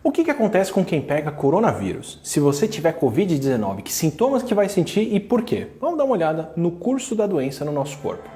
O que acontece com quem pega coronavírus? Se você tiver Covid-19, que sintomas que vai sentir e por quê? Vamos dar uma olhada no curso da doença no nosso corpo.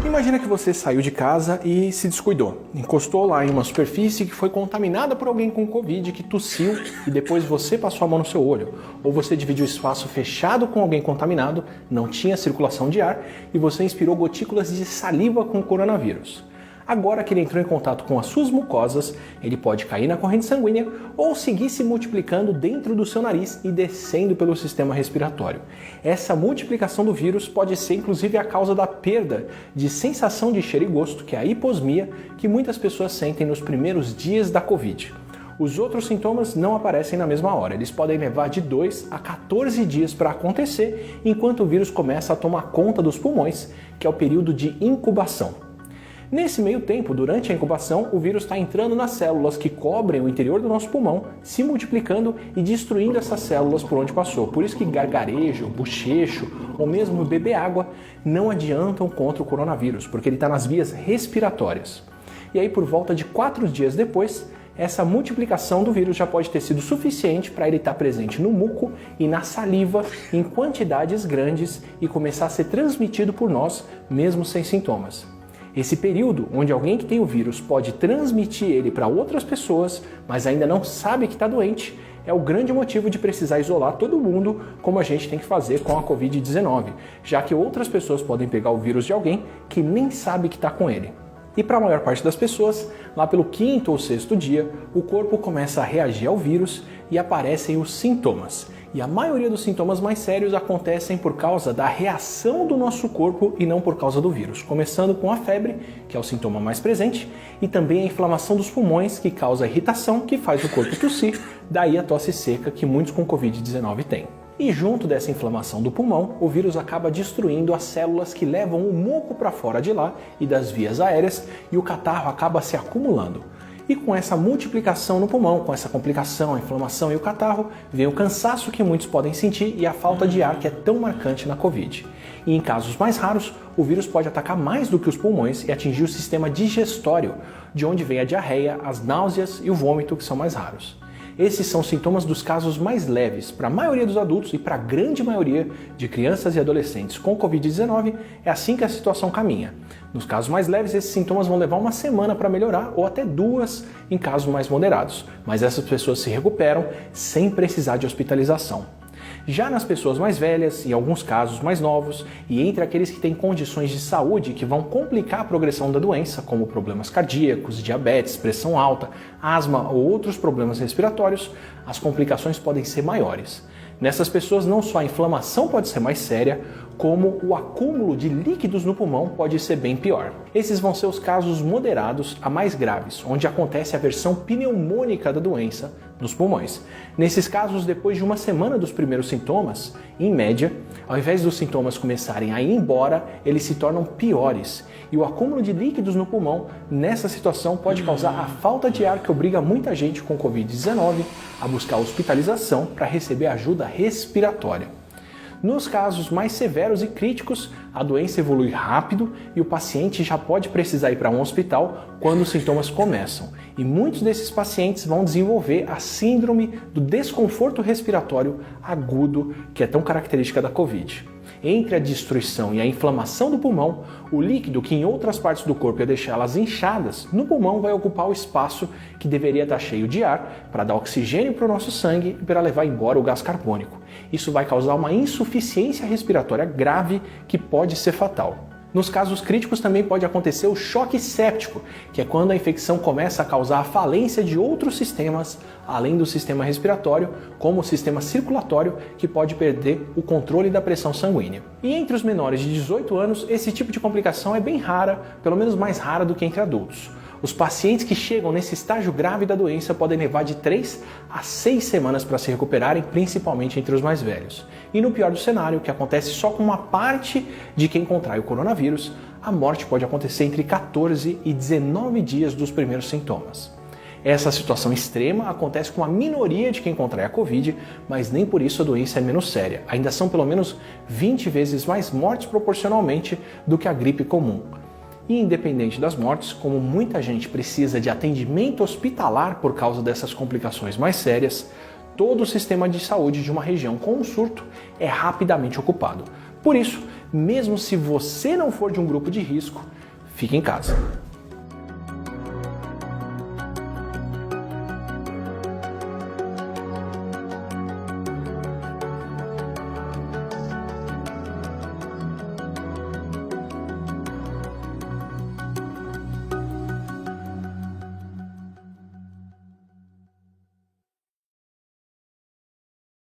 Imagina que você saiu de casa e se descuidou. Encostou lá em uma superfície que foi contaminada por alguém com Covid, que tossiu e depois você passou a mão no seu olho. Ou você dividiu espaço fechado com alguém contaminado, não tinha circulação de ar e você inspirou gotículas de saliva com o coronavírus. Agora que ele entrou em contato com as suas mucosas, ele pode cair na corrente sanguínea ou seguir se multiplicando dentro do seu nariz e descendo pelo sistema respiratório. Essa multiplicação do vírus pode ser inclusive a causa da perda de sensação de cheiro e gosto, que é a hiposmia, que muitas pessoas sentem nos primeiros dias da Covid. Os outros sintomas não aparecem na mesma hora, eles podem levar de 2 a 14 dias para acontecer, enquanto o vírus começa a tomar conta dos pulmões, que é o período de incubação. Nesse meio tempo, durante a incubação, o vírus está entrando nas células que cobrem o interior do nosso pulmão, se multiplicando e destruindo essas células por onde passou. Por isso que gargarejo, bochecho ou mesmo beber água não adiantam contra o coronavírus, porque ele está nas vias respiratórias. E aí, por volta de 4 dias depois, essa multiplicação do vírus já pode ter sido suficiente para ele estar presente no muco e na saliva em quantidades grandes e começar a ser transmitido por nós, mesmo sem sintomas. Esse período onde alguém que tem o vírus pode transmitir ele para outras pessoas, mas ainda não sabe que está doente, é o grande motivo de precisar isolar todo mundo, como a gente tem que fazer com a Covid-19, já que outras pessoas podem pegar o vírus de alguém que nem sabe que está com ele. E para a maior parte das pessoas, lá pelo 5º ou 6º dia, o corpo começa a reagir ao vírus e aparecem os sintomas. E a maioria dos sintomas mais sérios acontecem por causa da reação do nosso corpo e não por causa do vírus. Começando com a febre, que é o sintoma mais presente, e também a inflamação dos pulmões, que causa irritação, que faz o corpo tossir, daí a tosse seca que muitos com Covid-19 têm. E junto dessa inflamação do pulmão, o vírus acaba destruindo as células que levam o muco para fora de lá e das vias aéreas e o catarro acaba se acumulando. E com essa multiplicação no pulmão, com essa complicação, a inflamação e o catarro, vem o cansaço que muitos podem sentir e a falta de ar que é tão marcante na Covid. E em casos mais raros, o vírus pode atacar mais do que os pulmões e atingir o sistema digestório, de onde vem a diarreia, as náuseas e o vômito, que são mais raros. Esses são sintomas dos casos mais leves. Para a maioria dos adultos e para a grande maioria de crianças e adolescentes com Covid-19, é assim que a situação caminha. Nos casos mais leves, esses sintomas vão levar uma semana para melhorar ou até 2 em casos mais moderados, mas essas pessoas se recuperam sem precisar de hospitalização. Já nas pessoas mais velhas, em alguns casos mais novos, e entre aqueles que têm condições de saúde que vão complicar a progressão da doença, como problemas cardíacos, diabetes, pressão alta, asma ou outros problemas respiratórios, as complicações podem ser maiores. Nessas pessoas, não só a inflamação pode ser mais séria, como o acúmulo de líquidos no pulmão pode ser bem pior. Esses vão ser os casos moderados a mais graves, onde acontece a versão pneumônica da doença nos pulmões. Nesses casos, depois de uma semana dos primeiros sintomas, em média, ao invés dos sintomas começarem a ir embora, eles se tornam piores. E o acúmulo de líquidos no pulmão, nessa situação, pode causar a falta de ar que obriga muita gente com Covid-19 a buscar hospitalização para receber ajuda respiratória. Nos casos mais severos e críticos, a doença evolui rápido e o paciente já pode precisar ir para um hospital quando os sintomas começam. E muitos desses pacientes vão desenvolver a síndrome do desconforto respiratório agudo, que é tão característica da Covid. Entre a destruição e a inflamação do pulmão, o líquido que em outras partes do corpo ia deixar elas inchadas, no pulmão vai ocupar o espaço que deveria estar cheio de ar para dar oxigênio para o nosso sangue e para levar embora o gás carbônico. Isso vai causar uma insuficiência respiratória grave que pode ser fatal. Nos casos críticos também pode acontecer o choque séptico, que é quando a infecção começa a causar a falência de outros sistemas, além do sistema respiratório, como o sistema circulatório, que pode perder o controle da pressão sanguínea. E entre os menores de 18 anos, esse tipo de complicação é bem rara, pelo menos mais rara do que entre adultos. Os pacientes que chegam nesse estágio grave da doença podem levar de 3 a 6 semanas para se recuperarem, principalmente entre os mais velhos. E no pior do cenário, que acontece só com uma parte de quem contrai o coronavírus, a morte pode acontecer entre 14 e 19 dias dos primeiros sintomas. Essa situação extrema acontece com a minoria de quem contrai a Covid, mas nem por isso a doença é menos séria. Ainda são pelo menos 20 vezes mais mortes proporcionalmente do que a gripe comum. E independente das mortes, como muita gente precisa de atendimento hospitalar por causa dessas complicações mais sérias, todo o sistema de saúde de uma região com um surto é rapidamente ocupado. Por isso, mesmo se você não for de um grupo de risco, fique em casa.